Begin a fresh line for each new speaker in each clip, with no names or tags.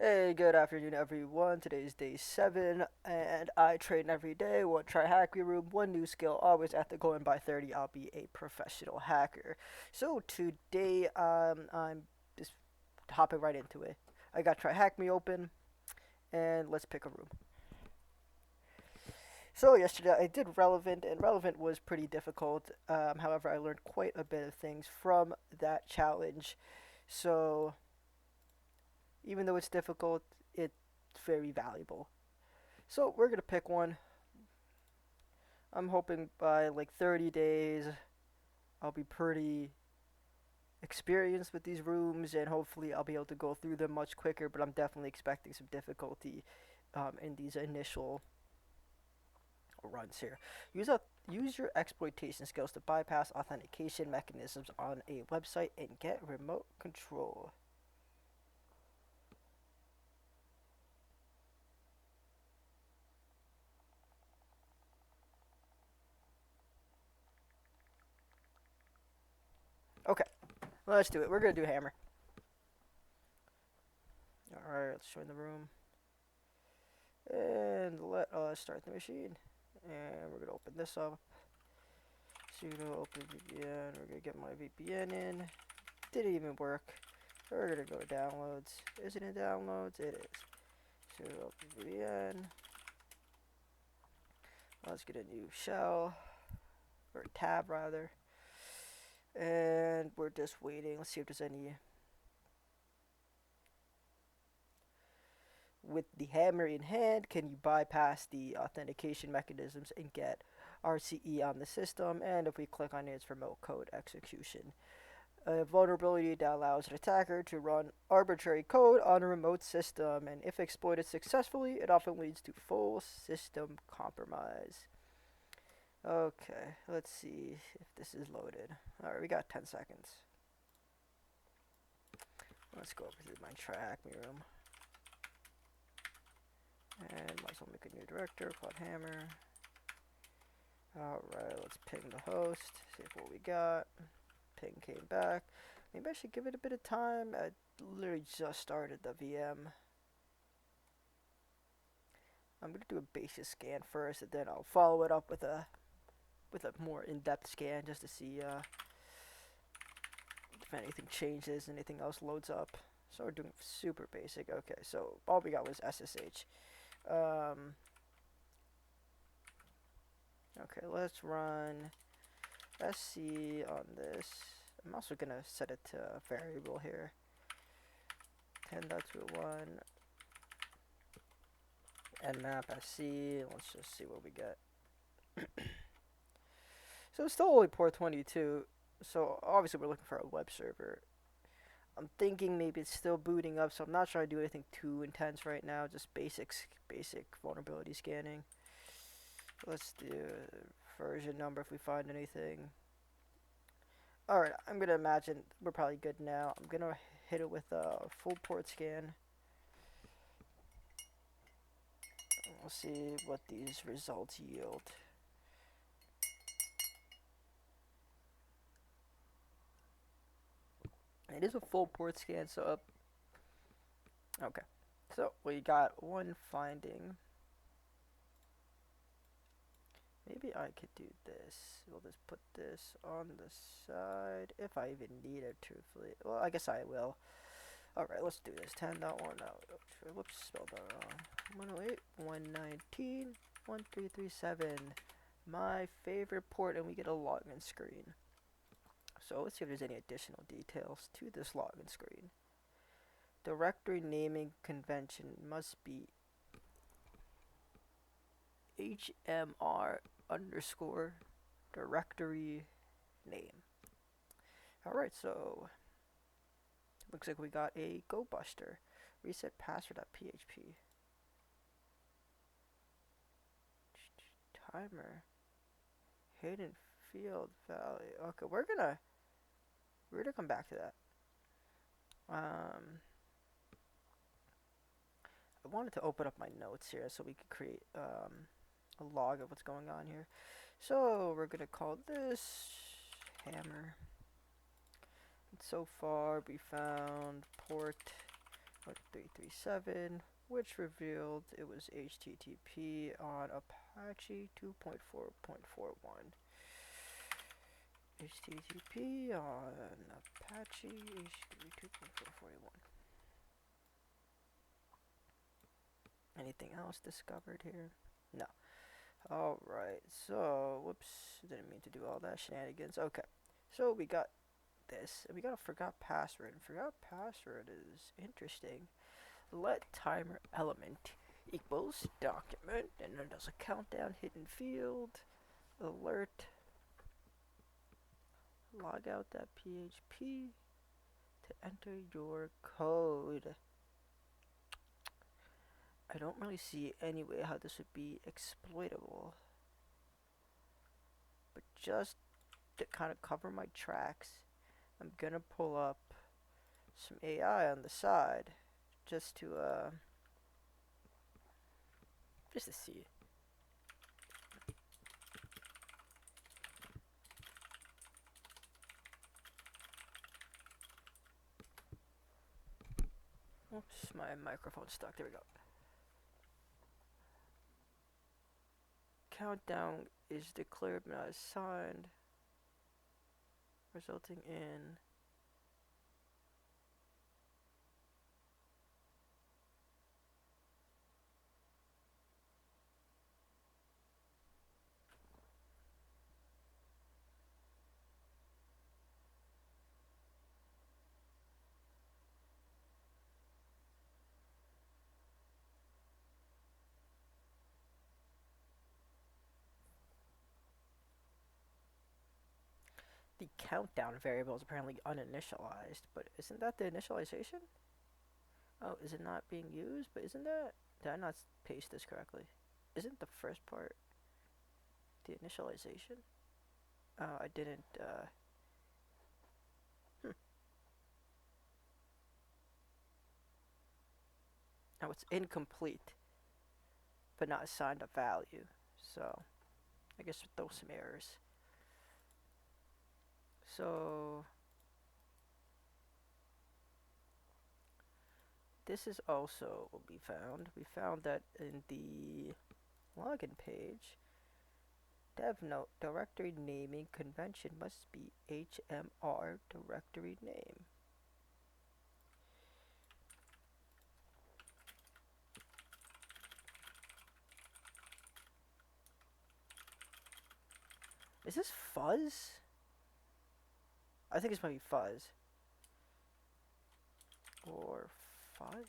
Hey, good afternoon, everyone. Today is day 7, and I train every day. One try hacker room, one new skill, always ethical, and by 30, I'll be a professional hacker. So, today, I'm just hopping right into it. I got try hack me open, and let's pick a room. So, yesterday I did relevant, and relevant was pretty difficult. However, I learned quite a bit of things from that challenge. So, even though it's difficult, it's very valuable. So we're gonna pick one. I'm hoping by like 30 days I'll be pretty experienced with these rooms and hopefully I'll be able to go through them much quicker. But I'm definitely expecting some difficulty in these initial runs here. Use a use your exploitation skills to bypass authentication mechanisms on a website and get remote control. Okay, let's do it. We're gonna do hammer. All right, let's join the room and let us start the machine. And we're gonna open this up. Sudo open VPN. We're gonna get my VPN in. Didn't even work. We're gonna go to downloads. Is it in downloads? It is. Sudo open VPN. Let's get a new shell or tab rather. And we're just waiting. Let's see if there's any. With the hammer in hand, can you bypass the authentication mechanisms and get RCE on the system? And if we click on it, it's remote code execution. A vulnerability that allows an attacker to run arbitrary code on a remote system, and if exploited successfully, it often leads to full system compromise. Okay, let's see if this is loaded. Alright, we got 10 seconds. Let's go over to my track me room. And might as well make a new director called Hammer. Alright, let's ping the host, see what we got. Ping came back. Maybe I should give it a bit of time. I literally just started the VM. I'm gonna do a basic scan first, and then I'll follow it up with a more in-depth scan just to see if anything changes, anything else loads up. So we're doing super basic. Okay, so all we got was SSH. Okay, let's run sc on this. I'm also gonna set it to a variable here. 10.21 nmap sc. Let's just see what we get. So it's still only port 22. So obviously we're looking for a web server. I'm thinking maybe it's still booting up, so I'm not trying to do anything too intense right now. Just basic vulnerability scanning. Let's do version number if we find anything. Alright, I'm gonna imagine we're probably good now. I'm gonna hit it with a full port scan. We'll see what these results yield. It is a full port scan, so okay. So we got one finding. Maybe I could do this. We'll just put this on the side if I even need it, truthfully. Well, I guess I will. Alright, let's do this. 10.1. Whoops, spelled that wrong. 108.119.1337. My favorite port, and we get a login screen. So let's see if there's any additional details to this login screen. Directory naming convention must be HMR underscore directory name. Alright, so looks like we got a go buster. Reset password.php. Timer. Hidden field value. Okay, we're gonna come back to that. I wanted to open up my notes here so we could create a log of what's going on here. So we're gonna call this hammer. And so far we found port 337 1997, which revealed it was HTTP on Apache 2.4.41. HTTP on Apache HTTP 2.4.41. Anything else discovered here? No. Alright, so, whoops, didn't mean to do all that shenanigans. Okay, so we got this, and we got a forgot password. And forgot password is interesting. Let timer element equals document, and then there's a countdown hidden field, alert, logout.php to enter your code. I don't really see any way how this would be exploitable, but just to kind of cover my tracks, I'm gonna pull up some AI on the side just to see. Oops, my microphone's stuck. There we go. Countdown is declared but not assigned, resulting in the countdown variable is apparently uninitialized, but isn't that the initialization? Oh, is it not being used? But isn't that... Did I not paste this correctly? Isn't the first part the initialization? Oh, I didn't, hmm. Oh, it's incomplete, but not assigned a value. So, I guess throw some errors. So, this is also what we found. We found that in the login page, dev note directory naming convention must be HMR directory name. Is this fuzz? I think it's maybe fuzz. Or fuzz?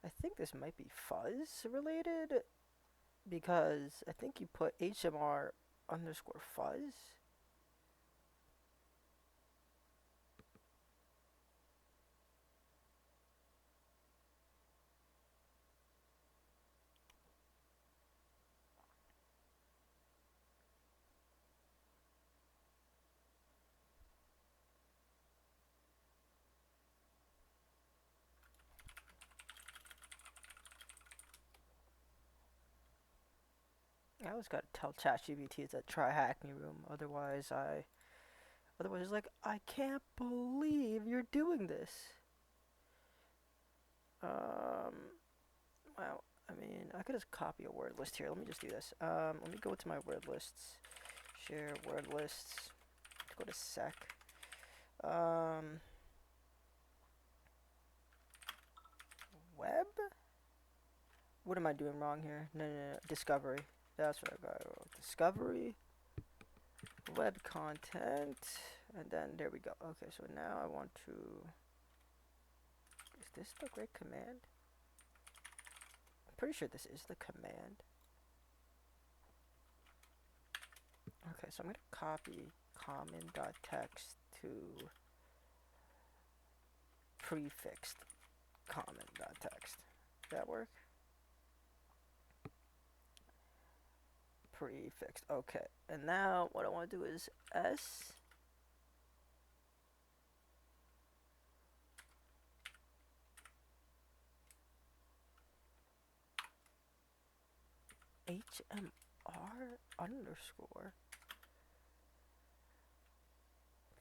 I think this might be fuzz related because I think you put HMR underscore fuzz. I always gotta tell ChatGPT it's a try hack me room. Otherwise it's like, I can't believe you're doing this. Well, I mean, I could just copy a word list here. Let me just do this. Let me go to my word lists. Share word lists. Go to sec. Web? What am I doing wrong here? No. Discovery. That's what I got. Discovery. Web content. And then there we go. Okay, so now I want to... Is this the great command? I'm pretty sure this is the command. Okay, so I'm going to copy common.text to prefixed common.text. Does that work? Prefixed. Okay, and now what I want to do is S HMR underscore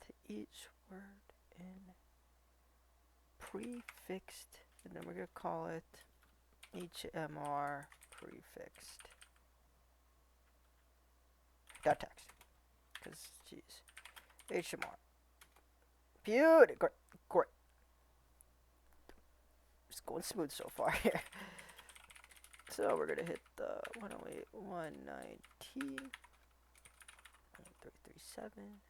to each word in prefixed, and then we're gonna call it HMR prefixed dot text, because geez, HMR, beauty, great, great, it's going smooth so far here. So we're gonna hit the 108, 119, 337.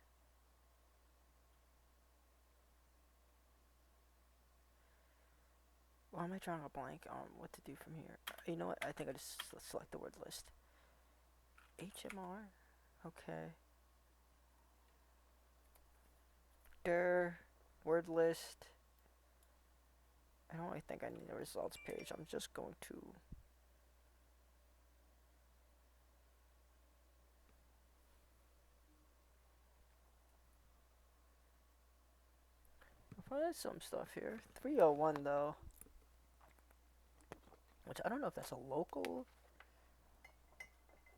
Why am I drawing a blank on what to do from here? You know what? I think I just select the word list. HMR. Okay. Word list. I don't really think I need a results page. I'm just going to. Well, there's some stuff here. 301 though. Which I don't know if that's a local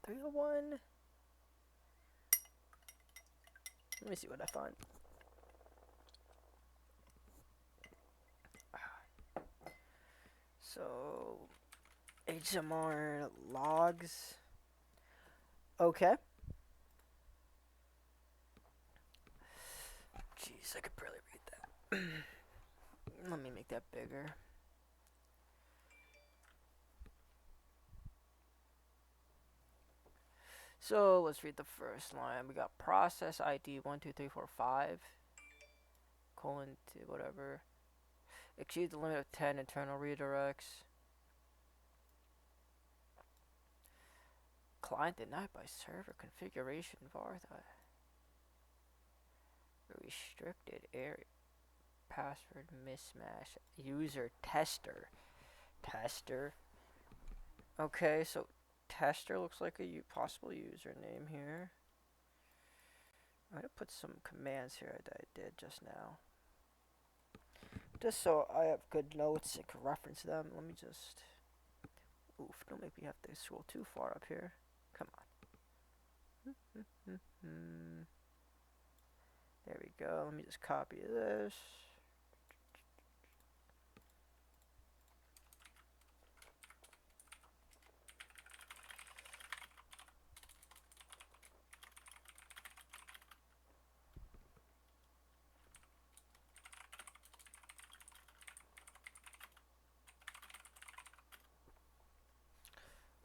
301. Let me see what I find. So, HMR logs. Okay. Jeez, I could barely read that. Let me make that bigger. So let's read the first line. We got process ID 12345 colon to whatever. Exceed the limit of 10 internal redirects. Client denied by server configuration var. Restricted area. Password mismatch. User tester. Tester. Okay, so tester looks like a possible username here. I'm gonna put some commands here that I did just now. Just so I have good notes and can reference them. Let me just. Oof, don't make me have to scroll too far up here. Come on. There we go. Let me just copy this.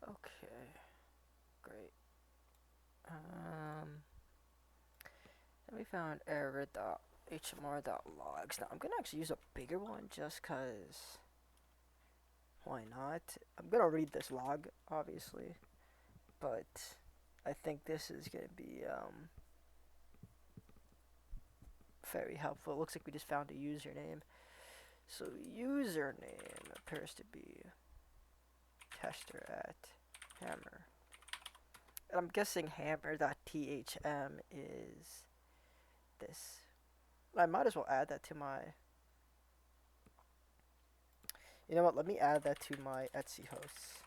Okay, great. Then we found error.html.logs. Now I'm gonna actually use a bigger one just cause. Why not? I'm gonna read this log, obviously, but I think this is gonna be very helpful. It looks like we just found a username. So username appears to be tester at hammer. And I'm guessing hammer.thm is this. I might as well add that to my. You know what? Let me add that to my Etsy hosts.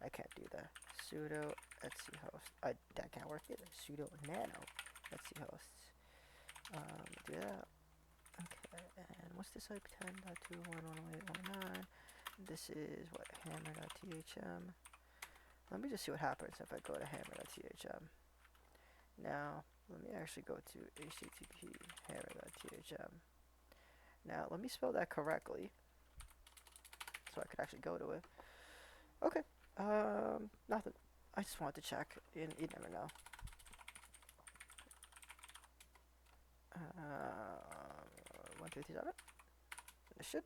I can't do that. Sudo Etsy host. That can't work either. Sudo nano Etsy hosts. Do that. Okay, and what's this IP 10.2.1.1.8.1.9? This is what hammer.thm. Let me just see what happens if I go to hammer.thm. Now, let me actually go to http hammer.thm. Now, let me spell that correctly so I could actually go to it. Okay, nothing. I just wanted to check. You never know. 157. This should.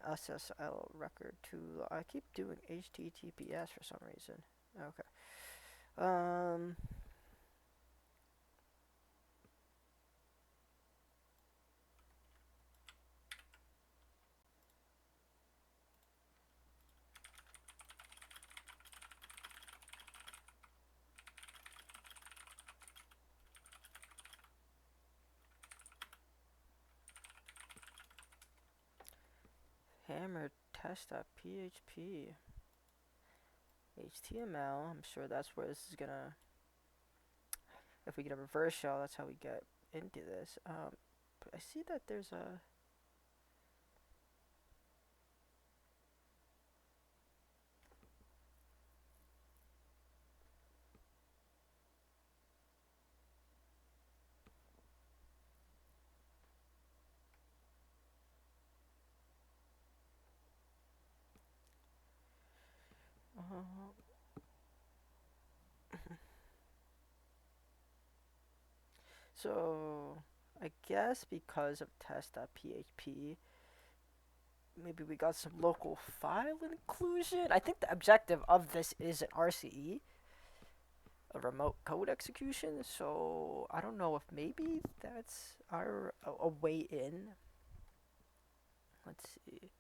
SSL record to. I keep doing HTTPS for some reason. Okay. Hammer test.php. HTML. I'm sure that's where this is gonna. If we get a reverse shell, that's how we get into this. But I see that there's a. Uh, so I guess because of test.php, maybe we got some local file inclusion. I think the objective of this is an RCE, a remote code execution. So I don't know if maybe that's our a way in. Let's see.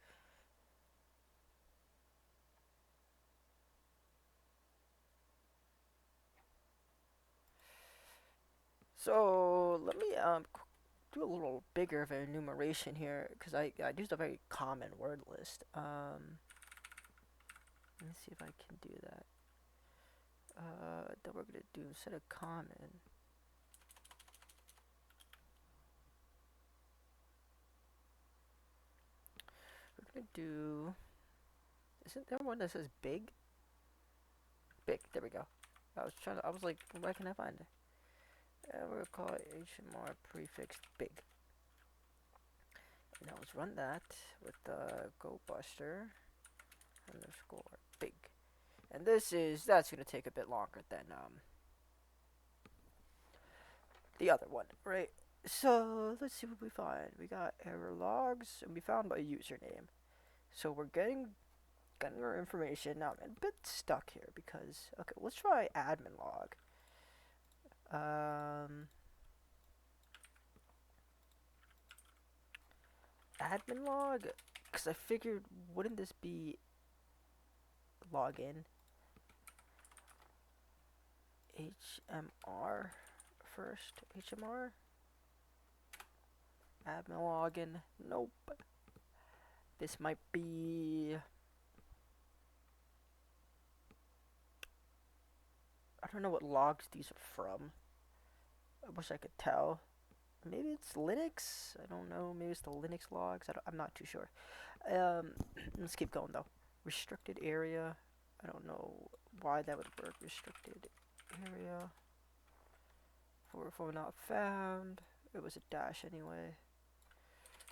So let me do a little bigger of an enumeration here because I used a very common word list. Let me see if I can do that. Then we're gonna do instead of common. We're gonna do. Isn't there one that says big? Big. There we go. I was trying to. I was like, where can I find it? And we're gonna call it HMR prefix big. Now let's run that with the go buster underscore big. And that's gonna take a bit longer than the other one, right? So let's see what we find. We got error logs and we found a username. So we're getting our information. Now I'm a bit stuck here because okay, let's try admin log. Um, admin log, because I figured wouldn't this be login HMR first? HMR admin login. Nope. This might be. I don't know what logs these are from. I wish I could tell. Maybe it's Linux. I don't know. Maybe it's the Linux logs. I'm not too sure. Um, let's keep going though. Restricted area. I don't know why that would work. Restricted area. For not found. It was a dash anyway.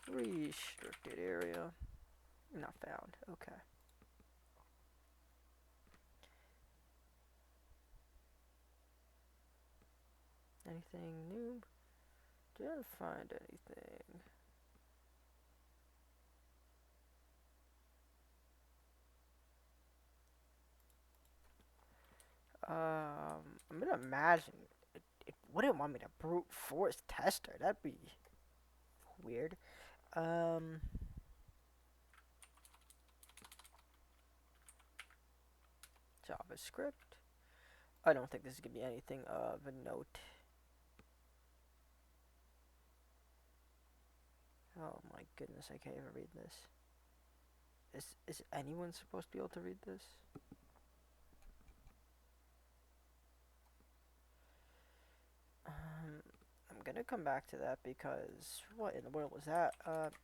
Restricted area. Not found. Okay. Anything new? Didn't find anything. I'm gonna imagine it wouldn't want me to brute force tester. That'd be weird. Um, JavaScript. I don't think this is gonna be anything of a note. Oh my goodness, I can't even read this. Is anyone supposed to be able to read this? I'm gonna come back to that because what in the world was that?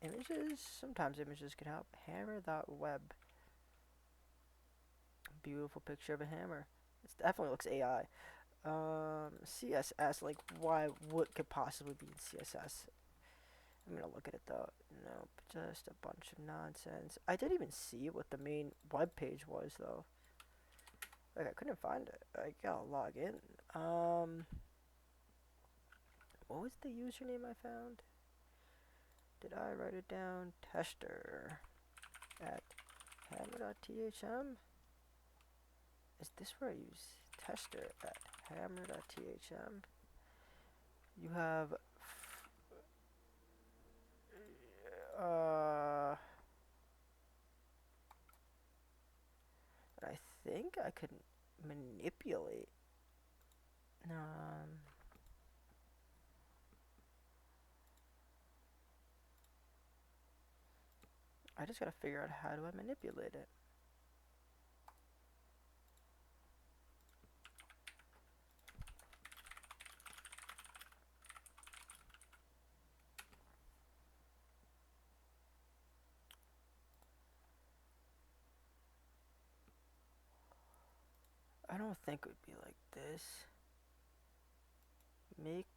Images. Sometimes images can help. Hammer.web. Beautiful picture of a hammer. It definitely looks AI. CSS. Like, why? What could possibly be in CSS? I'm gonna look at it though. Nope, just a bunch of nonsense. I didn't even see what the main web page was though. Like I couldn't find it. I gotta log in. What was the username I found? Did I write it down? Tester at hammer.thm. Is this where I use tester at hammer.thm? You have I think I could manipulate. Um, I just gotta figure out how do I manipulate it. I don't think it would be like this. Make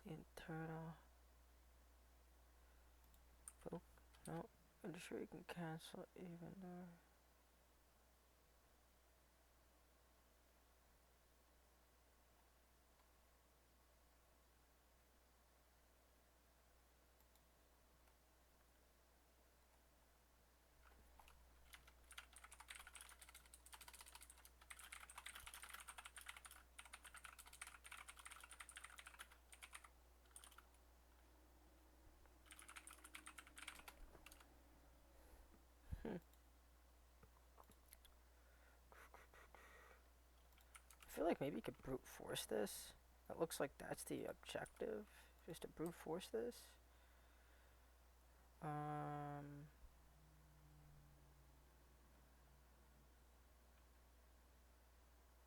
the internal. Oh, no. I'm sure you can cancel even though. Hmm. I feel like maybe you could brute force this. It looks like that's the objective, just to brute force this. Um,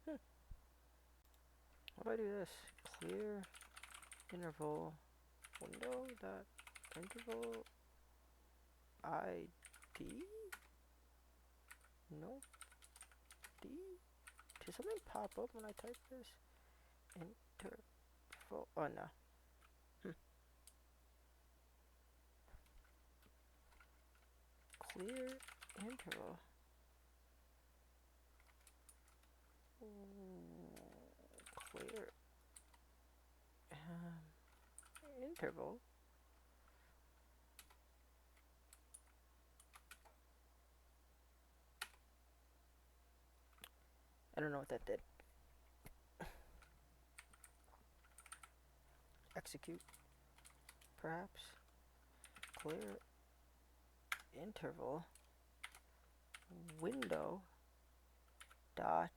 hmm. What do I do this? Clear interval window dot interval ID? No D? Did something pop up when I type this? Interval. Oh no. Hmm. Clear interval. Clear interval. I don't know what that did. Execute, perhaps. Clear interval window dot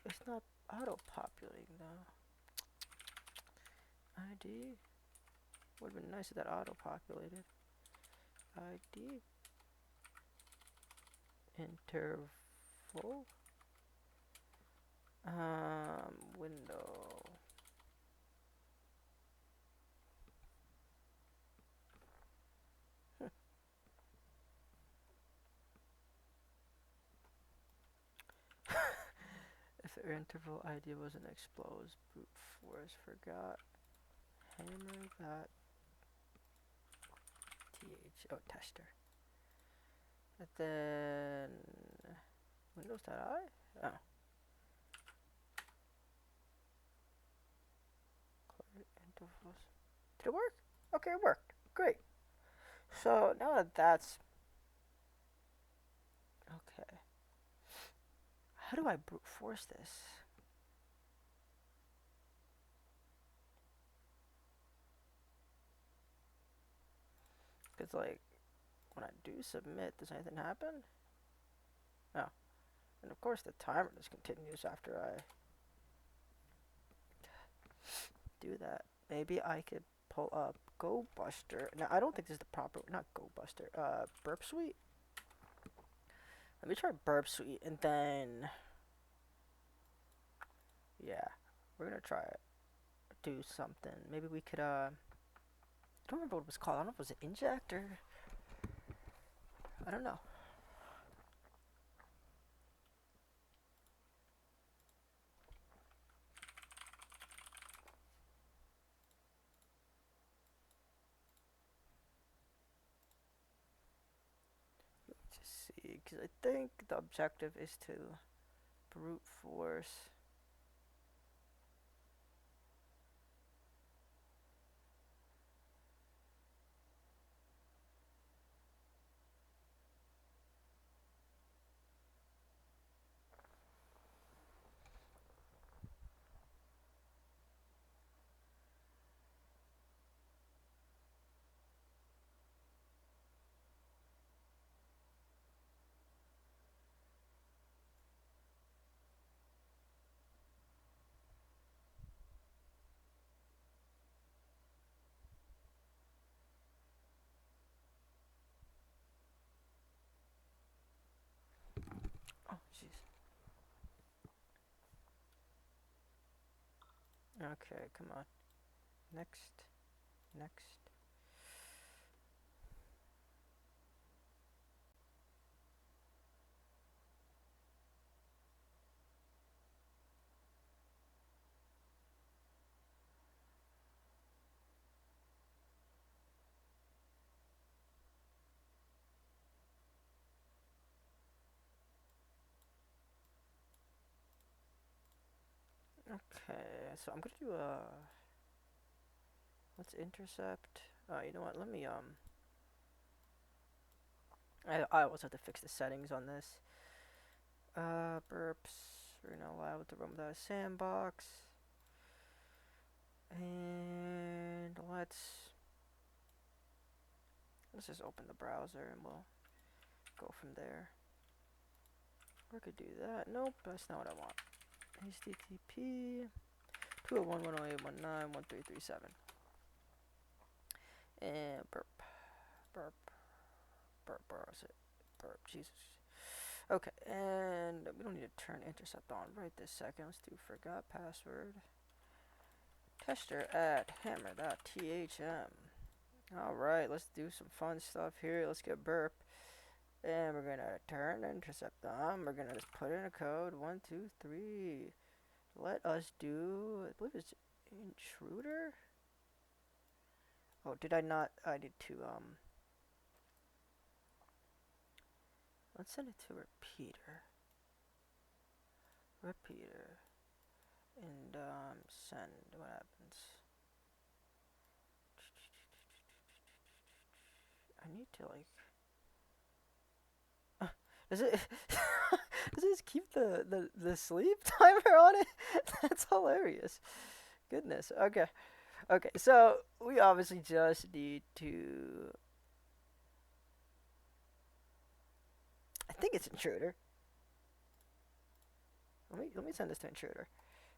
it's not auto populating though. ID would have been nice if that auto populated. ID interval window. If the interval ID wasn't exposed, brute force forgot. Hammer that th tester. And then Windows.I? Oh. Clear intervals. Did it work? Okay, it worked. Great. So now that that's okay, how do I brute force this? Because like when I do submit, does anything happen? No. And of course the timer just continues after I do that. Maybe I could pull up GoBuster. Now I don't think this is the proper, not GoBuster, Burp Suite. Let me try Burp Suite and then, yeah, we're gonna try it. Do something. Maybe we could, I don't remember what it was called. I don't know if it was an inject or, I don't know. Just see, because I think the objective is to brute force. Oh, jeez. Okay, come on. Next. Next. Okay, so I'm gonna do a. Let's intercept. You know what? Let me I always have to fix the settings on this. Burps. We're not allowed to run without a sandbox. And let's just open the browser and we'll go from there. Or I could do that. Nope, that's not what I want. HTTP 201.108.1.9.1337. And burp, burp, burp, is it? Burp, Jesus. Okay, and we don't need to turn intercept on right this second. Let's do forgot password. Tester at hammer.thm. Alright, let's do some fun stuff here. Let's get burp. And we're gonna turn intercept on. We're gonna just put in a code. 1, 2, 3. Let us do, I believe it's intruder? Oh, did I not? I need to, let's send it to repeater. Repeater. And, send. What happens? I need to, like, does it, does it just keep the sleep timer on it? That's hilarious. Goodness. Okay. Okay, so we obviously just need to. I think it's intruder. Let me send this to intruder.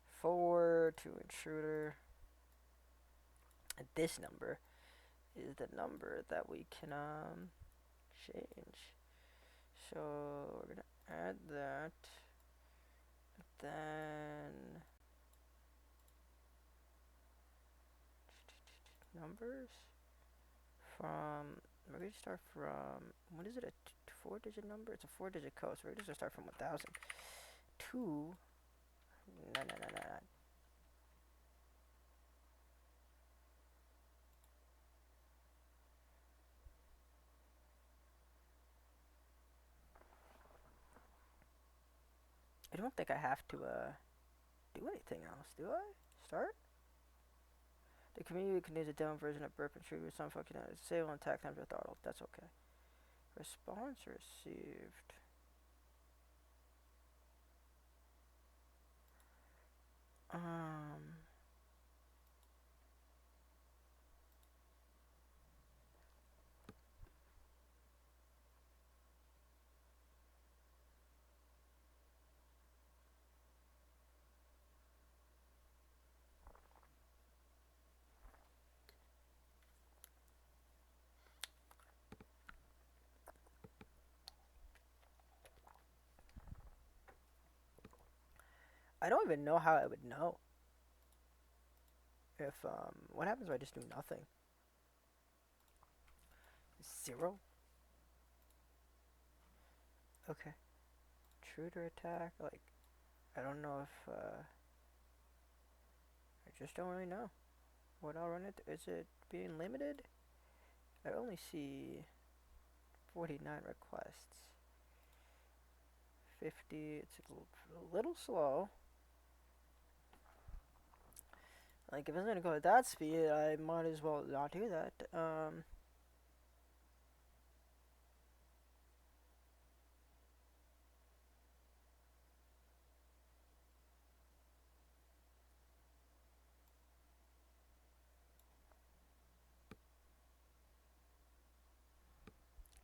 Forward to intruder. And this number is the number that we can change. So we're gonna add that. Then numbers from. We're gonna start from. What is it? A 4-digit number? It's a 4-digit code. So we're gonna start from 1,000 to 99999. I don't think I have to do anything else, do I? Start? The community contains a demo version of burp and trigger with some functionality. Disable and attack times are throttled. That's okay. Response received. Um. I don't even know how I would know if what happens if I just do nothing? 0? Okay. Intruder attack. Like I don't know if I just don't really know what I'll run it. Is it being limited? I only see 49 requests. 50. It's a little slow. Like if it's gonna go at that speed, I might as well not do that.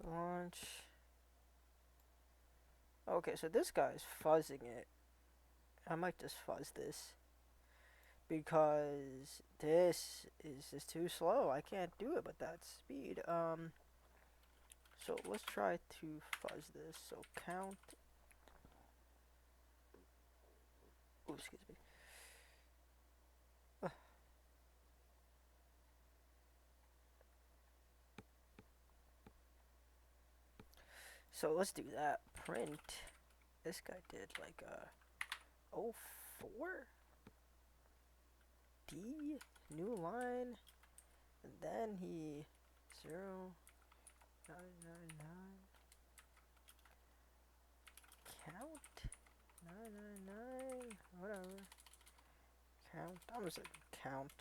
Launch. Okay, so this guy's fuzzing it. I might just fuzz this because this is just too slow. I can't do it with that speed. So let's try to fuzz this. So count. Oh, excuse me. So let's do that. Print. This guy did like a 04 D new line, and then he 0999 count 999 whatever. Count. I'm gonna say count.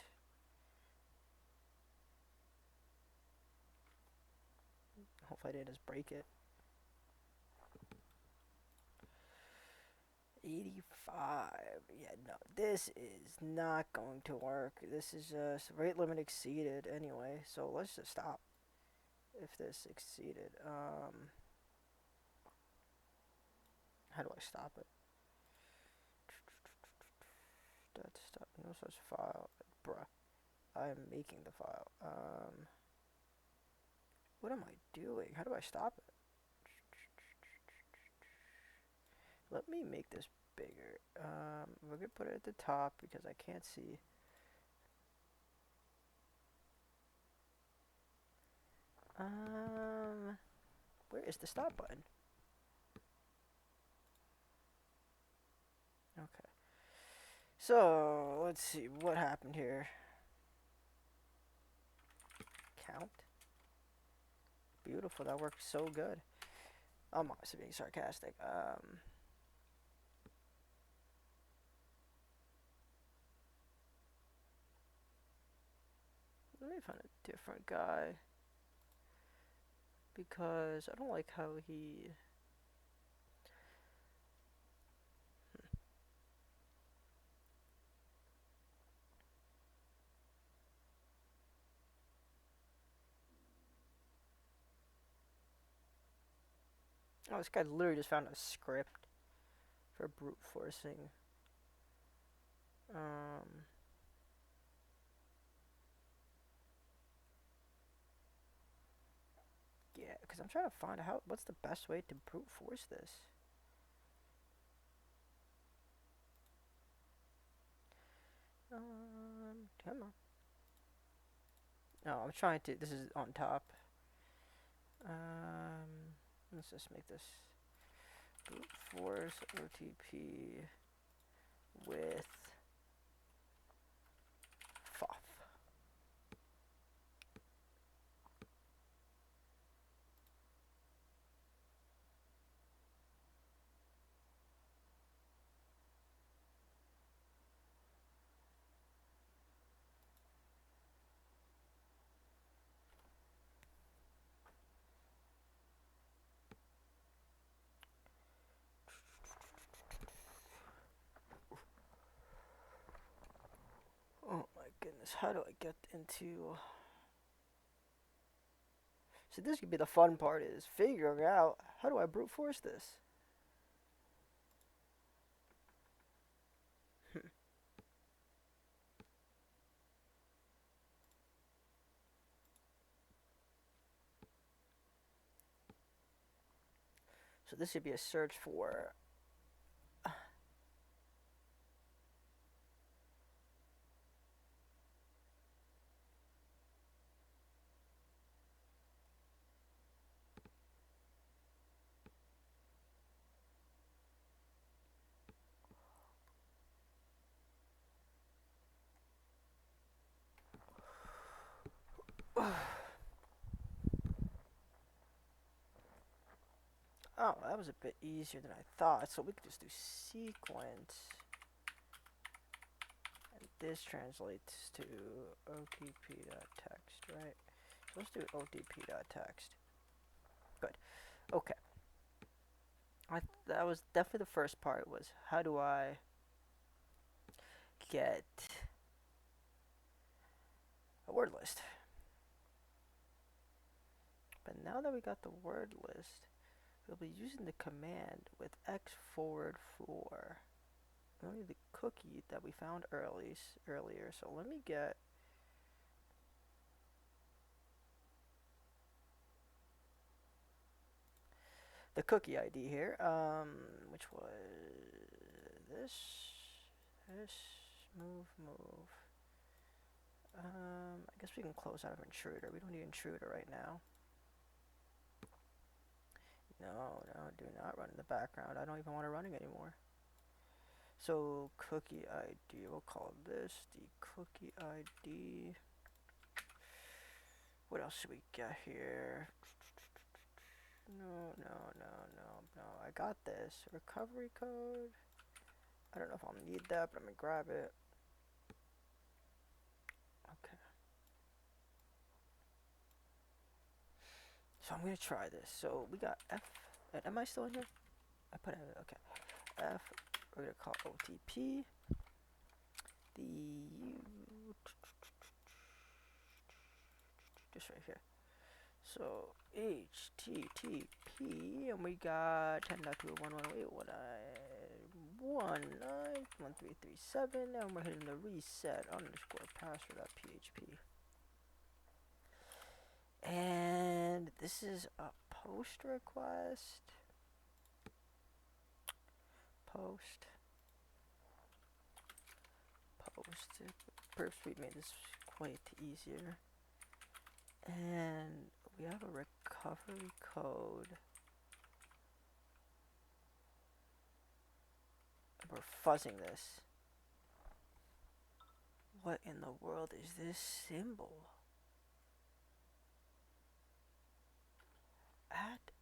Hopefully I didn't just break it. 85. Yeah, no, this is not going to work. This is just rate limit exceeded anyway. So let's just stop. If this exceeded, how do I stop it? That's stop. No such file, bruh. I am making the file. What am I doing? How do I stop it? Let me make this bigger. We're gonna put it at the top because I can't see. Where is the stop button? Okay. So let's see what happened here. Count. Beautiful. That worked so good. I'm honestly being sarcastic. Let me find a different guy because I don't like how he. Oh, this guy literally just found a script for brute forcing. Um, yeah, because I'm trying to find out what's the best way to brute force this. Come on. No, I'm trying to. This is on top. Let's just make this brute force OTP with FOF. Oh my goodness, how do I get into. So this could be the fun part is figuring out how do I brute force this. So this should be a search for. Oh, that was a bit easier than I thought. So we could just do sequence. And this translates to otp.text, right? So let's do otp.text. Good. Okay. That was definitely the first part was how do I get a word list? But now that we got the word list, we'll be using the command with x forward for only the cookie that we found earlier. So let me get the cookie ID here, which was this, move. I guess we can close out of intruder. We don't need intruder right now. No, do not run in the background. I don't even want it running anymore. So cookie ID, we'll call this the cookie ID. What else should we get here? No. I got this. Recovery code. I don't know if I'll need that, but I'm gonna grab it. So I'm gonna try this. So we got F. Am I still in here? I put it. Okay. F. We're gonna call OTP. The just right here. So HTTP, and we got 10.2.118.191.1337, and we're hitting the reset underscore password.php. And this is a post request. Post. Perhaps we made this quite easier. And we have a recovery code. We're fuzzing this. What in the world is this symbol? At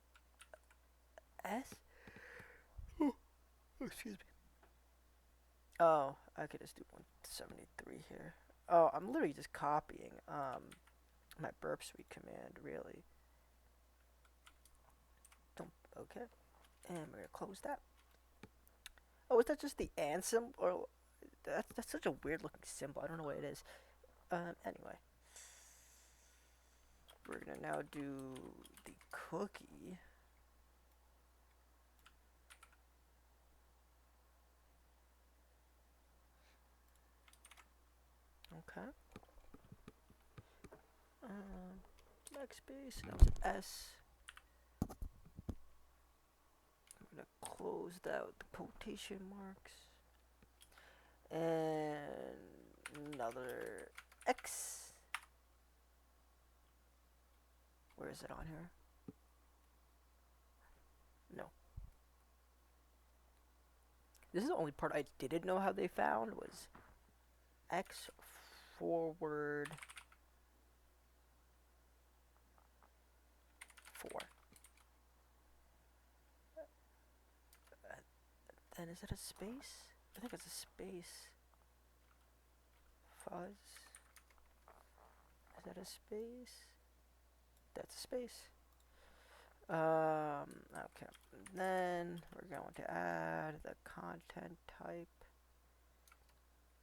S? Oh, excuse me. Oh, I could just do 173 here. Oh, I'm literally just copying my burp suite command, really. Don't, okay. And we're gonna close that. Oh, is that just the and symbol? Or that's such a weird looking symbol. I don't know what it is. Anyway. We're gonna now do the cookie. Okay. Backspace. That was S. I'm gonna close out the quotation marks. And another X. Where is it on here? No. This is the only part I didn't know how they found was X forward 4. And is it a space? I think it's a space. Fuzz. Is that a space? That's a space. Okay. Then we're going to add the content type,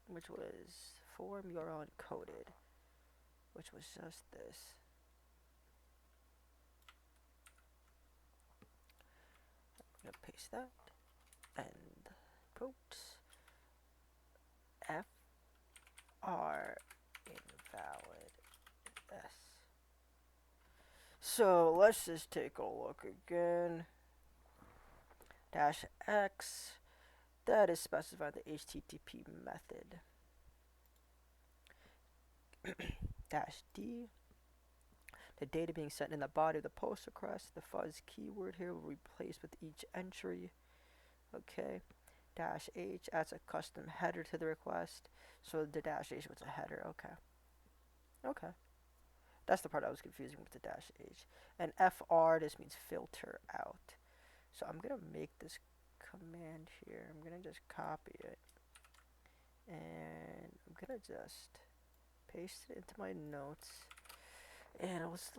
which was form URL encoded, which was just this. I'm gonna paste that and put FR invalid S. So let's just take a look again. -X, that is specified the HTTP method. -D, the data being sent in the body of the post request. The fuzz keyword here will be replaced with each entry. Okay. -H adds a custom header to the request. So the -H was a header. Okay. Okay. That's the part I was confusing with the -H. And FR, this means filter out. So I'm going to make this command here. I'm going to just copy it. And I'm going to just paste it into my notes. And let's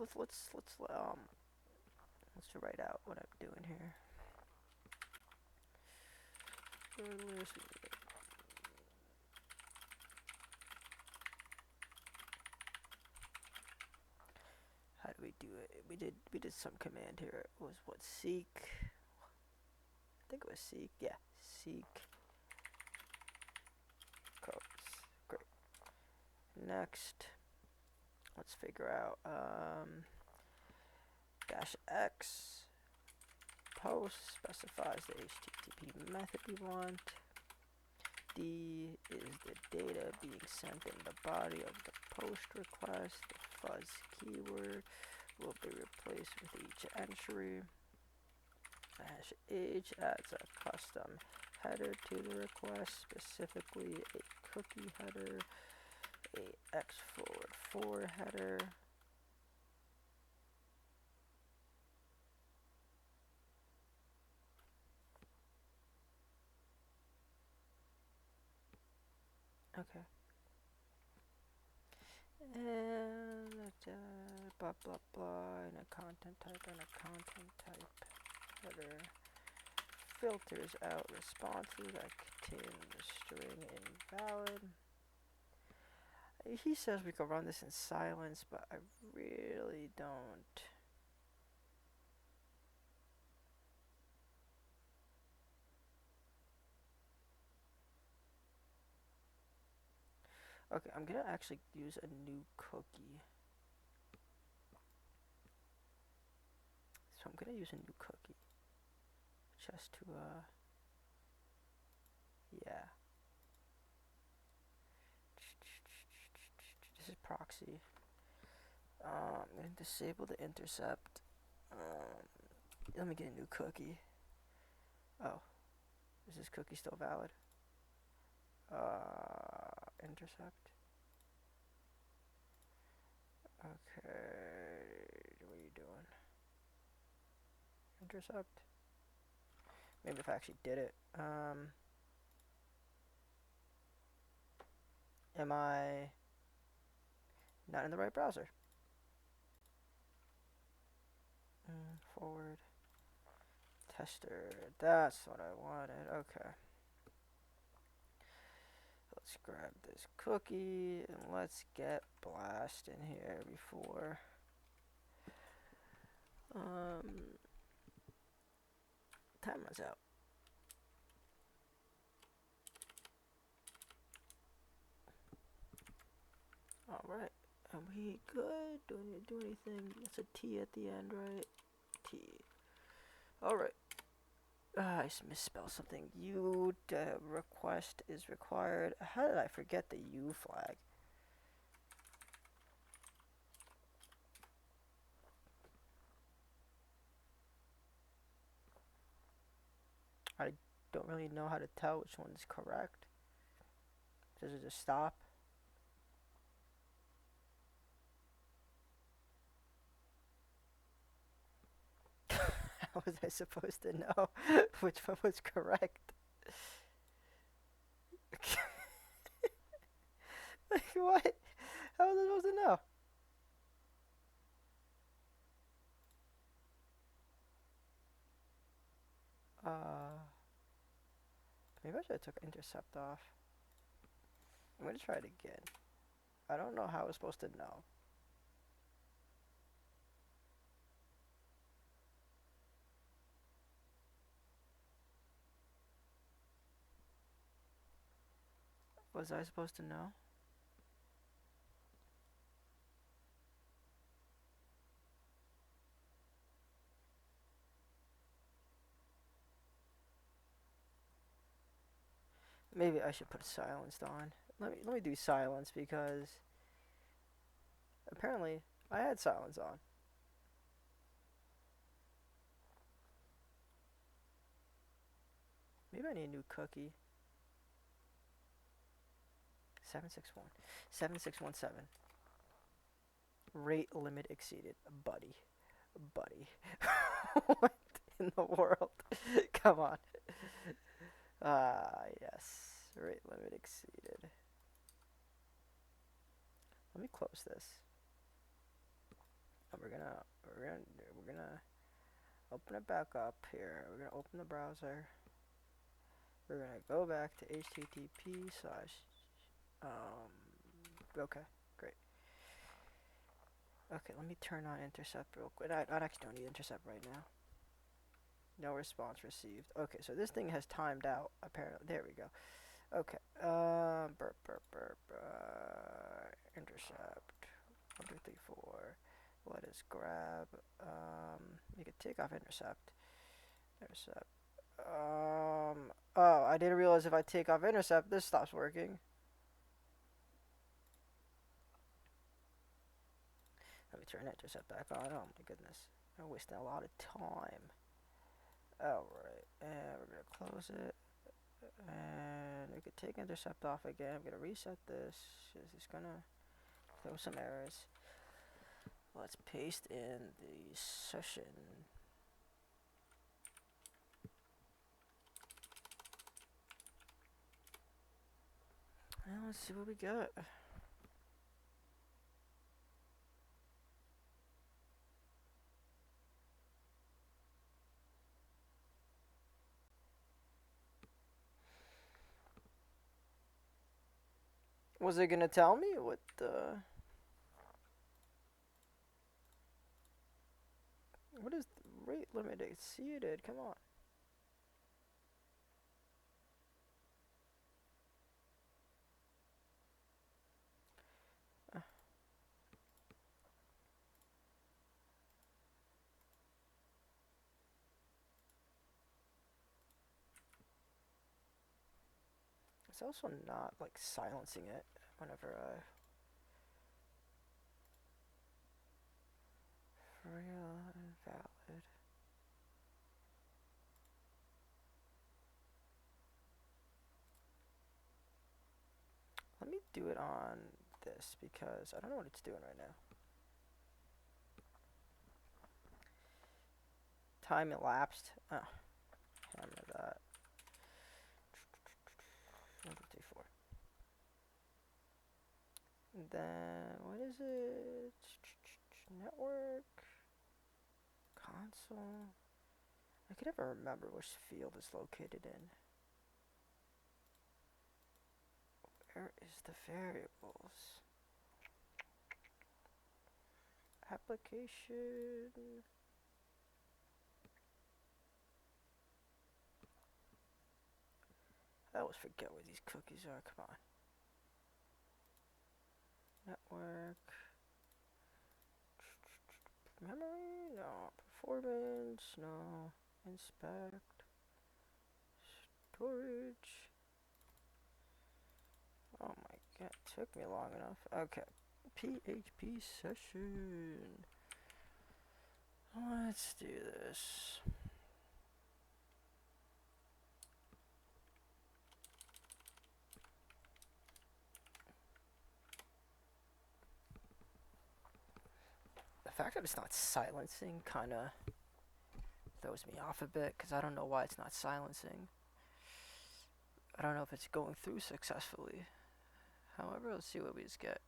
write out what I'm doing here. How do we do it? We did some command here. It was what, seek? I think it was seek. Yeah, seek codes. Great. Next, let's figure out -X post specifies the HTTP method we want. D is the data being sent in the body of the post request. The fuzz keyword will be replaced with each entry. -H adds a custom header to the request, specifically a cookie header, a X forward 4 header. Okay. And blah blah blah, and a content type and a content type header filters out responses that contain the string invalid. He says we can run this in silence, but I really don't. Okay, I'm gonna actually use a new cookie. So I'm gonna use a new cookie. Just to, yeah. This is proxy. I'm gonna disable the intercept. Let me get a new cookie. Oh, is this cookie still valid? Intercept. Okay, what are you doing? Intercept. Maybe if I actually did it. Am I not in the right browser? Forward. Tester. That's what I wanted. Okay. Let's grab this cookie and let's get blast in here before time runs out. Alright. Are we good? Do I need to do anything? It's a T at the end, right? T. Alright. I misspelled something. U request is required. How did I forget the U flag? I don't really know how to tell which one is correct. Does it just stop? How was I supposed to know which one was correct? Like what? How was I supposed to know? Maybe I should have took intercept off. I'm gonna try it again. I don't know how I was supposed to know. Was I supposed to know? Maybe I should put silenced on. Let me do silence because apparently I had silence on. Maybe I need a new cookie. 761. 7617. Rate limit exceeded. Buddy. Buddy. What in the world? Come on. Yes. Rate limit exceeded. Let me close this. And we're gonna open it back up here. We're gonna open the browser. We're gonna go back to http slash okay, great. Okay, let me turn on intercept real quick. I actually don't need intercept right now. No response received. Okay, so this thing has timed out, apparently. There we go. Okay, burp, burp, burp, intercept, 1, 2, 3, 4. Let us grab, you can take off intercept. Intercept. Oh, I didn't realize if I take off intercept, this stops working. Let me turn intercept back on. Oh my goodness. I'm wasting a lot of time. Alright, and we're gonna close it. And we could take intercept off again. I'm gonna reset this. This is gonna throw some errors. Let's paste in the session. And let's see what we got. Was it gonna tell me what the? What is the rate limit exceeded? Come on. It's also not like silencing it whenever I. Real invalid. Let me do it on this because I don't know what it's doing right now. Time elapsed. Oh, hammer that. 154. And then what is it? Network console. I could never remember which field is located in. Where is the variables? Application. I always forget where these cookies are. Come on. Network. Memory? No. Performance? No. Inspect. Storage. Oh my god, it took me long enough. Okay. PHP session. Let's do this. The fact that it's not silencing kind of throws me off a bit because I don't know why it's not silencing. I don't know if it's going through successfully. However, let's see what we just get.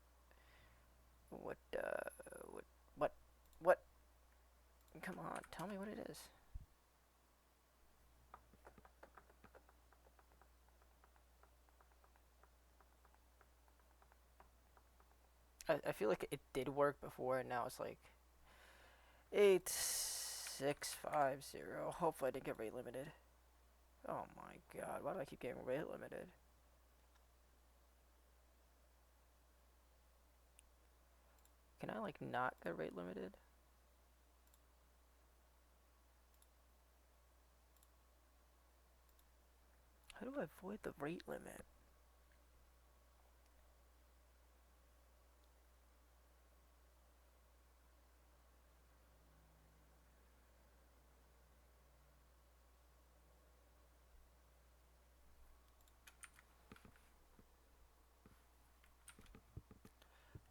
What? Come on, tell me what it is. I feel like it did work before, and now it's like 8650. Hopefully, I didn't get rate limited. Oh my god, why do I keep getting rate limited? Can I like not get rate limited? How do I avoid the rate limit?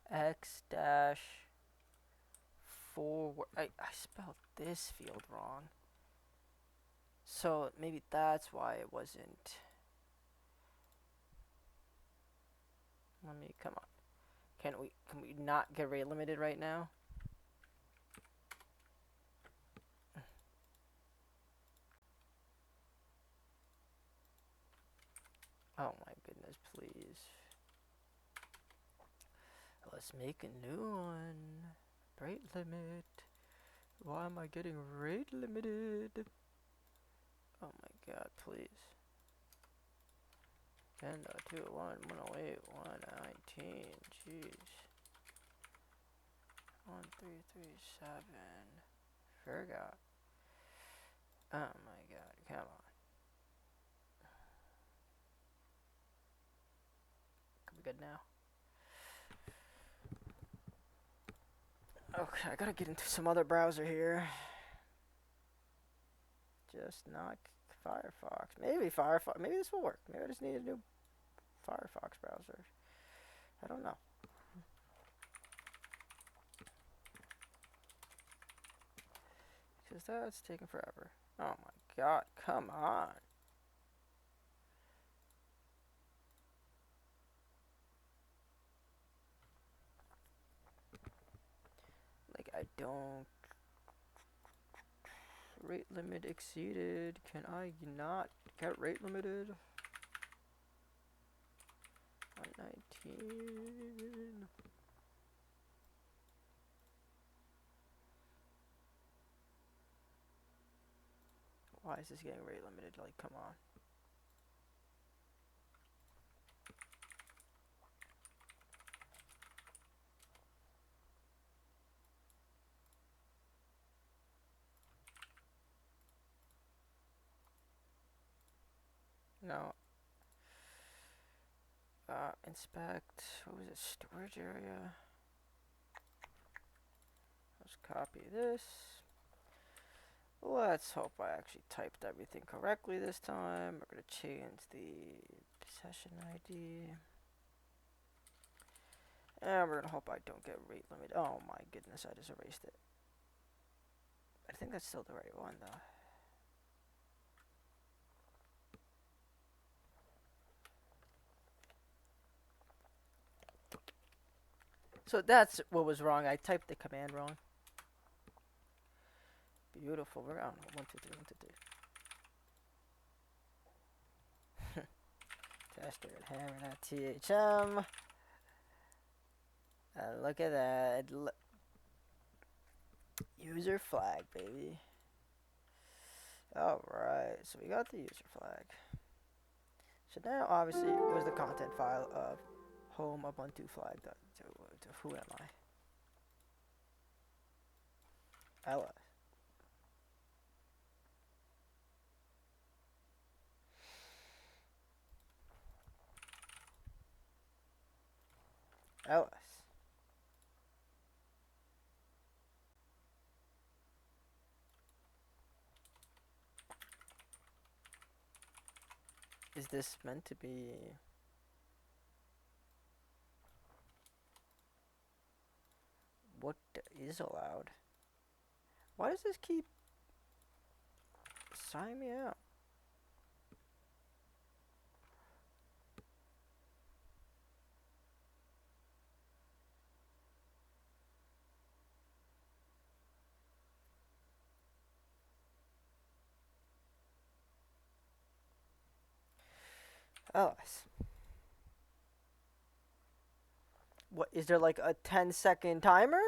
X dash forward. I spelled this field wrong. So maybe that's why it wasn't. Let me come on. Can we not get rate limited right now? Oh my goodness, please. Let's make a new one. Rate limit. Why am I getting rate limited? Oh my god, please. 10.21, 108, 119, jeez. 1337. Forgot. Oh my god, come on. Can we good now? Okay, I gotta get into some other browser here. Just not Firefox. Maybe Firefox. Maybe this will work. Maybe I just need a new Firefox browser. I don't know. Because that's taking forever. Oh my god, come on. Like, I don't. Rate limit exceeded. Can I not get rate limited? 119. 19. Why is this getting rate limited? Like, come on. No. Inspect. What was it? Storage area. Let's copy this. Let's hope I actually typed everything correctly this time. We're going to change the session ID. And we're going to hope I don't get rate limit. Oh my goodness, I just erased it. I think that's still the right one though. So that's what was wrong. I typed the command wrong. Beautiful. We're on 1, 2, 3, 1, 2, 3. Tester and hammer that THM. Look at that. User flag, baby. Alright, so we got the user flag. So now, obviously, was the content file of home ubuntu flag. Who am I? Ella. Ellis. Is this meant to be... What is allowed? Why does this keep... signing me out? Ellis. What, is there like a 10-second timer?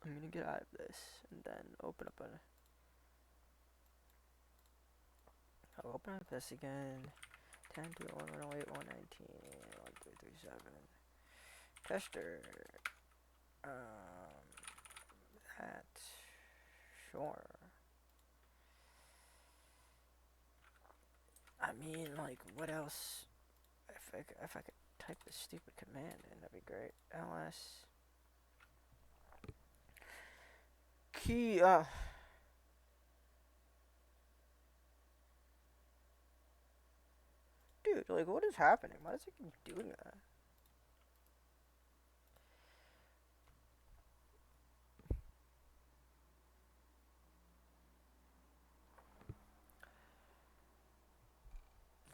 I'm gonna get out of this and then open up a... I'll open up this again. 10, 2, 1, 108, 119, 1337. Tester. That. Sure. I mean, like, what else? If I could type this stupid command in, that'd be great. ls key, dude, like, what is happening? Why does it keep doing that?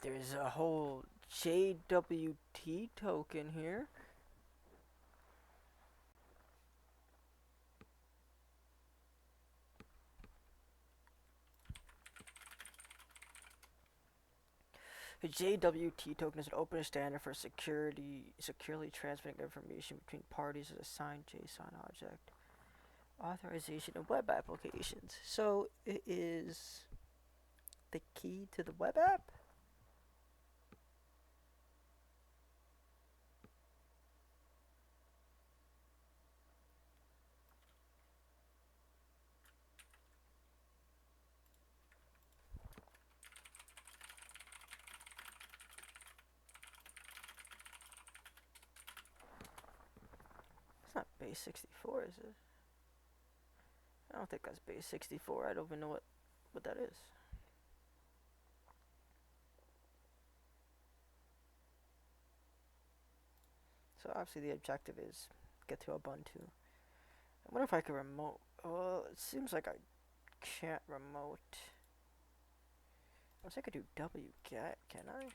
There's a whole JWT token here. The JWT token is an open standard for securely transmitting information between parties as a signed JSON object. Authorization of web applications. So it is the key to the web app? It's not base 64, is it? I don't think that's base 64. I don't even know what that is. So obviously the objective is get to Ubuntu. I wonder if I can remote. Well, it seems like I can't remote. Unless I could do wget, can I?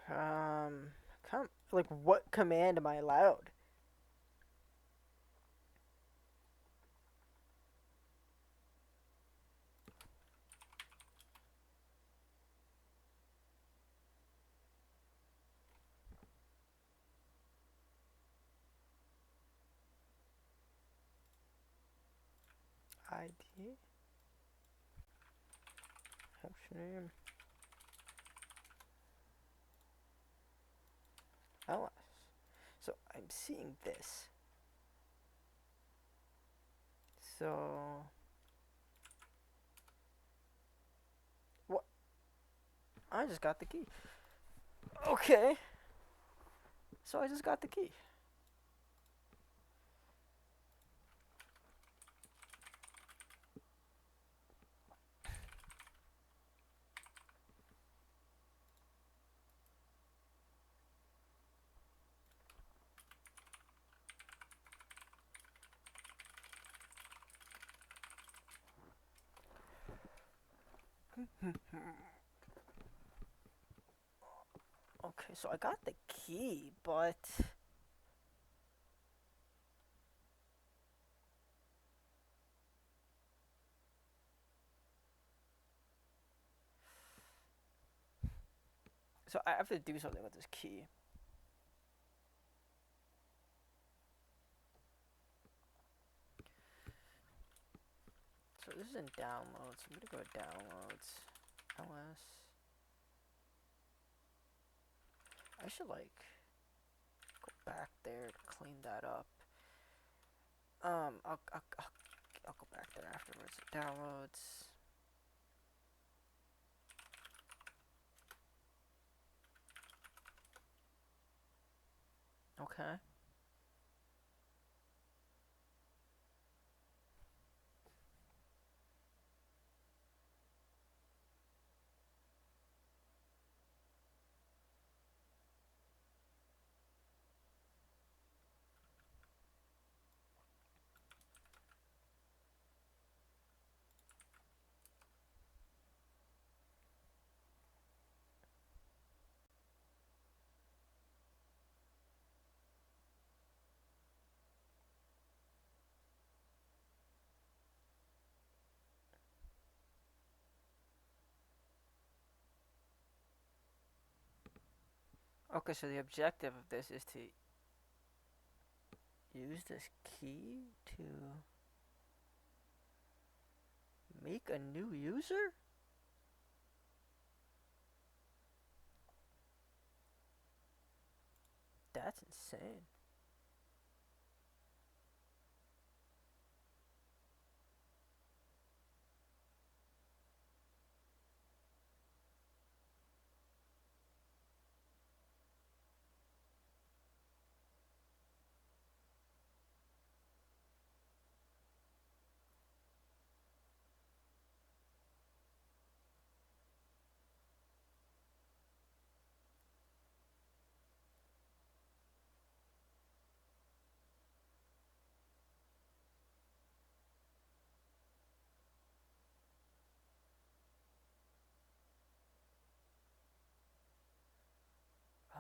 Um, like what command am I allowed? ID, function name, ls. So I'm seeing this. So what? I just got the key. Okay. So I just got the key. Okay, so I got the key, but so I have to do something with this key. So this is in downloads. I'm gonna go to downloads. LS. I should like go back there to clean that up. I'll go back there afterwards. Downloads. Okay. Okay, so the objective of this is to use this key to make a new user? That's insane.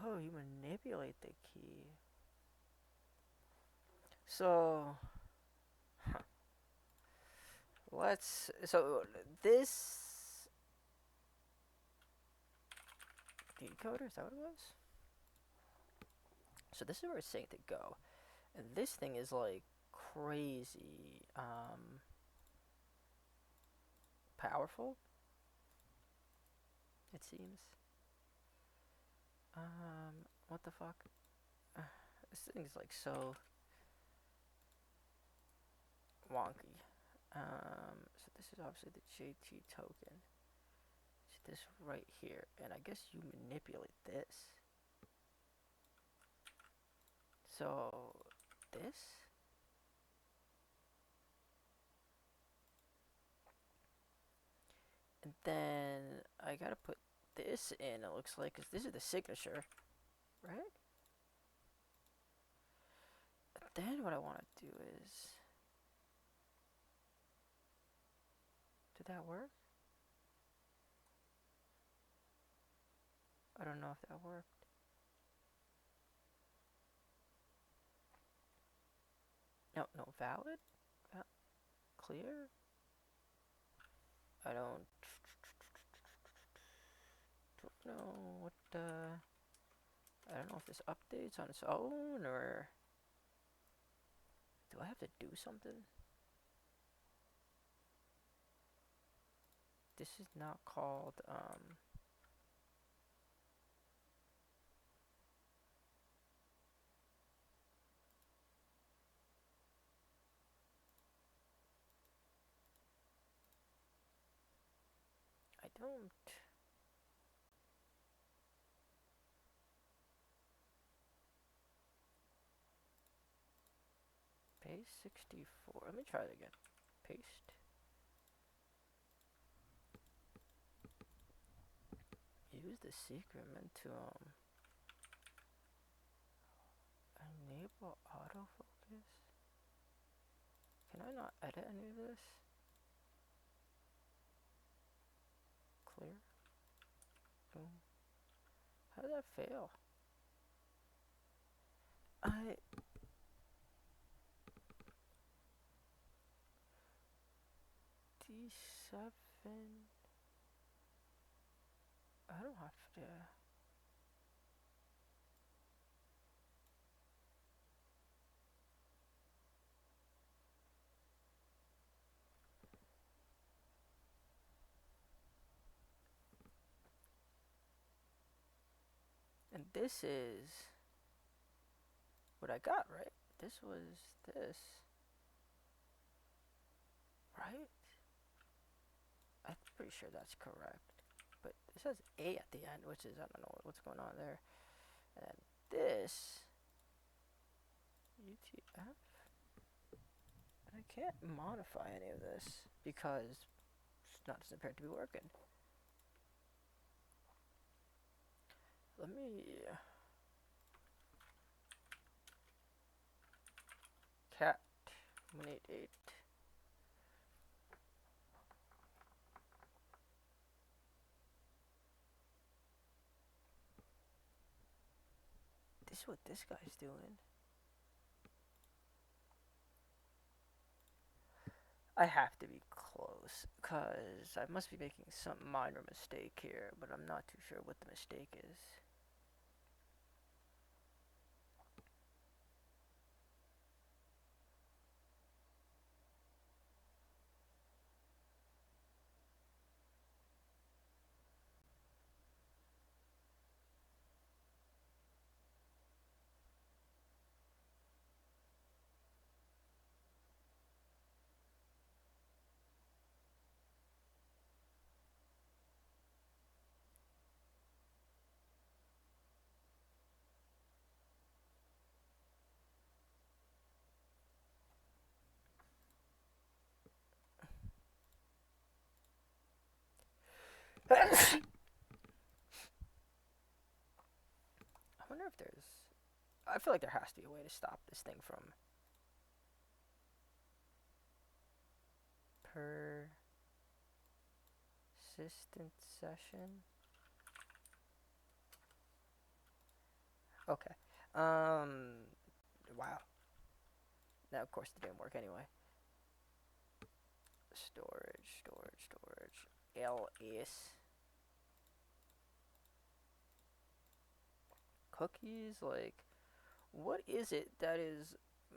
Oh, you manipulate the key. So, let's. So, this decoder, is that what it was? So, this is where it's saying to go. And this thing is like crazy powerful, it seems. What the fuck? This thing's like so wonky. So this is obviously the JT token. It's this right here, and I guess you manipulate this. So this, and then I gotta put this in. It looks like, 'cause this is the signature, right? But then what I want to do is, did that work? I don't know if that worked. No, no, valid? Clear? I don't know what I don't know if this updates on its own or do I have to do something? This is not called I don't paste 64. Let me try it again. Paste. Use the secret meant to enable autofocus. Can I not edit any of this? Clear. Boom. How did that fail? I D7. I don't have to. And this is what I got, right? This was this, right? I'm pretty sure that's correct. But it says A at the end, which is, I don't know what's going on there. And this, UTF? I can't modify any of this because it's not doesn't appear to be working. Let me cat 188. This is what this guy's doing. I have to be close, because I must be making some minor mistake here, but I'm not too sure what the mistake is. I wonder if there's... I feel like there has to be a way to stop this thing from... Persistent session? Okay. Wow. Now, of course, it didn't work anyway. Storage. LS. Cookies? Like, what is it that is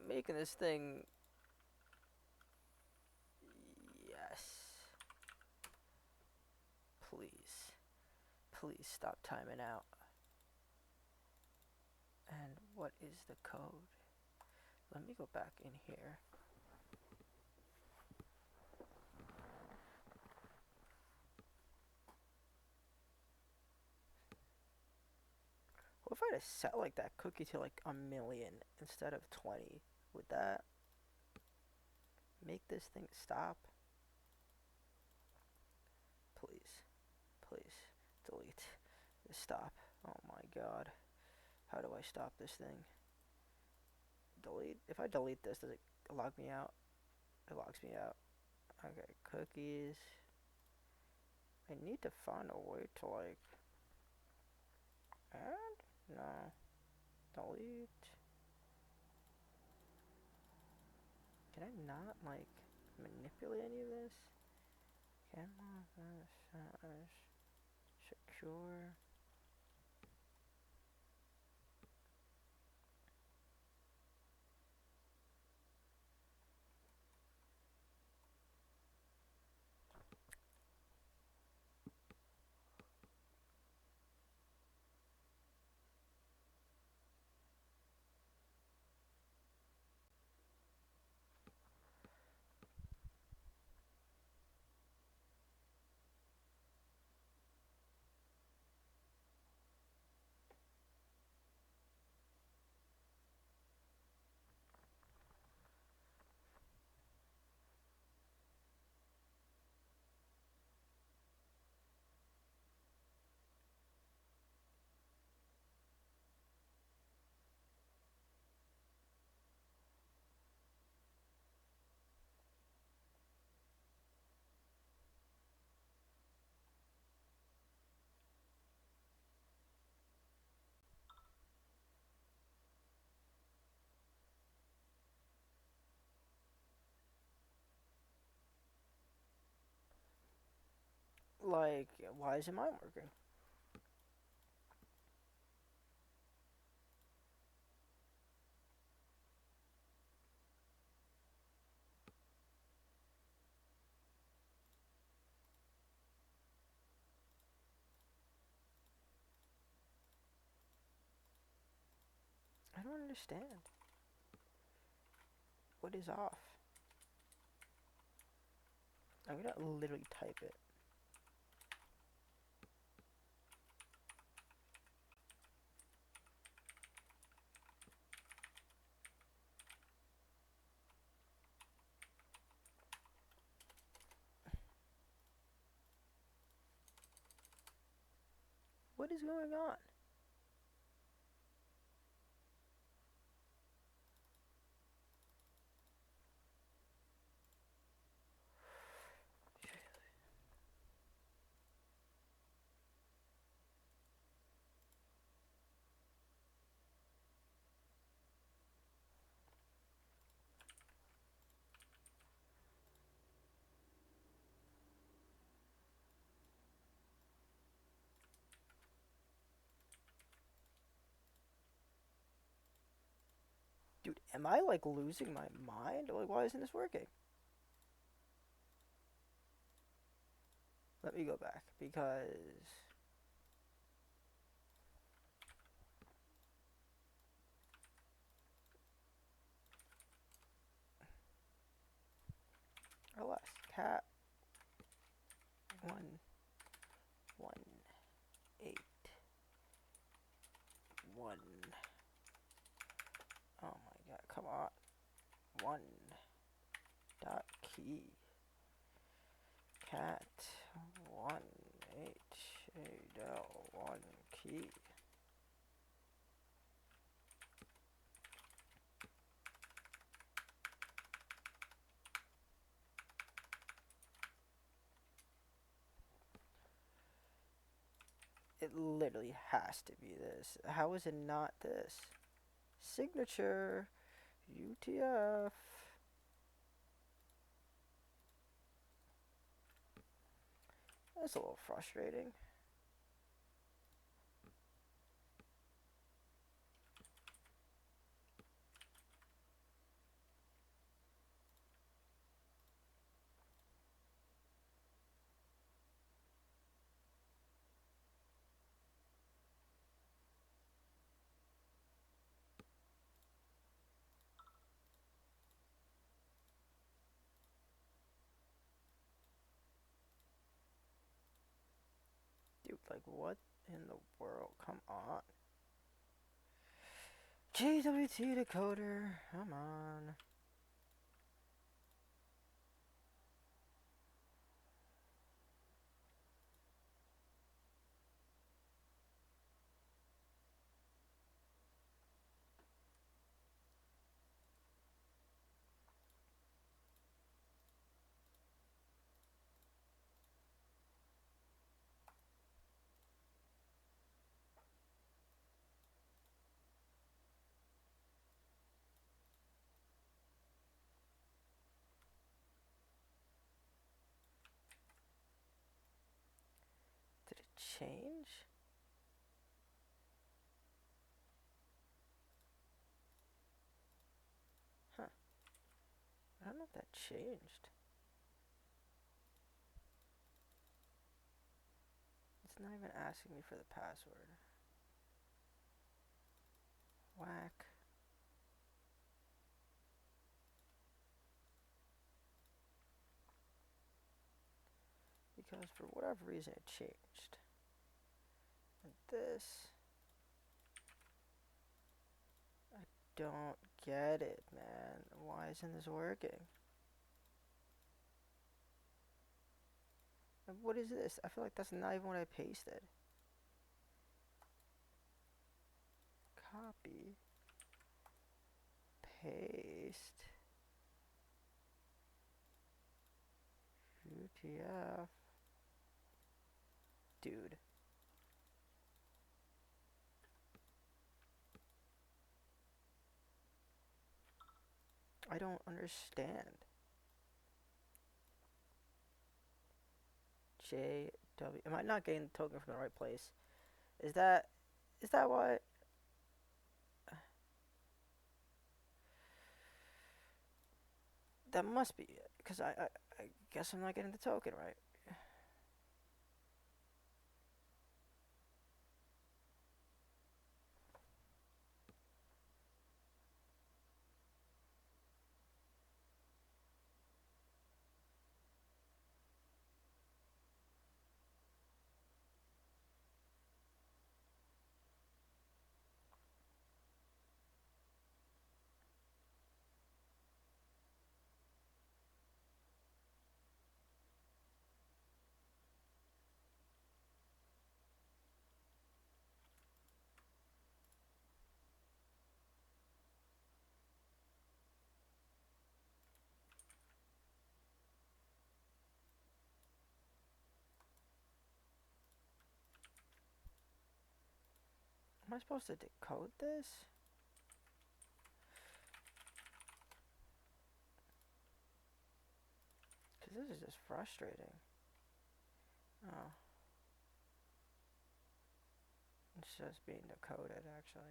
making this thing... Yes. Please. Please stop timing out. And what is the code? Let me go back in here. What if I had to set like that cookie to like 1,000,000 instead of 20? Would that make this thing stop? Please. Please. Delete. Just stop. Oh my god. How do I stop this thing? Delete? If I delete this, does it log me out? It logs me out. Okay, cookies. I need to find a way to like... Add? No. Delete. Can I not, like, manipulate any of this? Camera, secure. Like, why isn't mine working? I don't understand. What is off? I'm gonna literally type it. What is going on? Dude, am I like losing my mind? Like, why isn't this working? Let me go back because alas, cat 1 1 8 1. Oh my god, come on. 1 dot key cat 1 8 1 key. It literally has to be this. How is it not this? Signature UTF. That's a little frustrating. Dude, like what in the world? Come on. JWT decoder. Come on. Did it change? Huh. I don't know if that changed. It's not even asking me for the password. Whack. Because for whatever reason it changed. And this, I don't get it, man. Why isn't this working? And what is this? I feel like that's not even what I pasted. Copy. Paste. UTF. Dude. I don't understand. JW. Am I not getting the token from the right place? Is that why? That must be it. Because I guess I'm not getting the token right. Am I supposed to decode this? Because this is just frustrating. Oh. It's just being decoded, actually.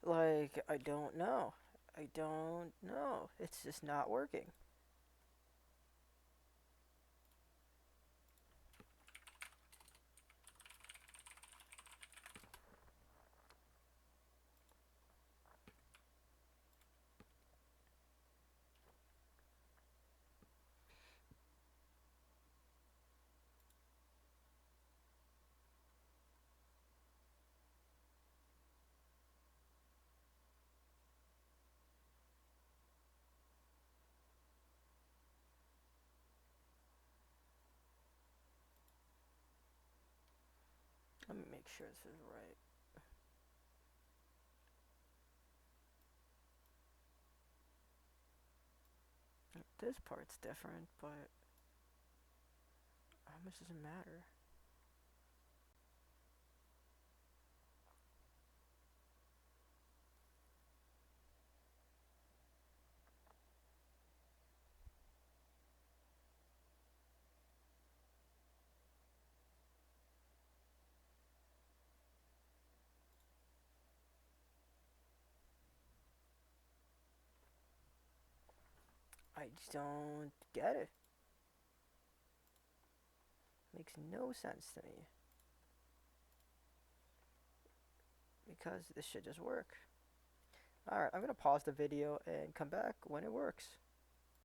Like, I don't know. I don't know. It's just not working. Let me make sure this is right. This part's different, but how much does it matter? I just don't get it. Makes no sense to me. Because this should just work. Alright, I'm going to pause the video and come back when it works.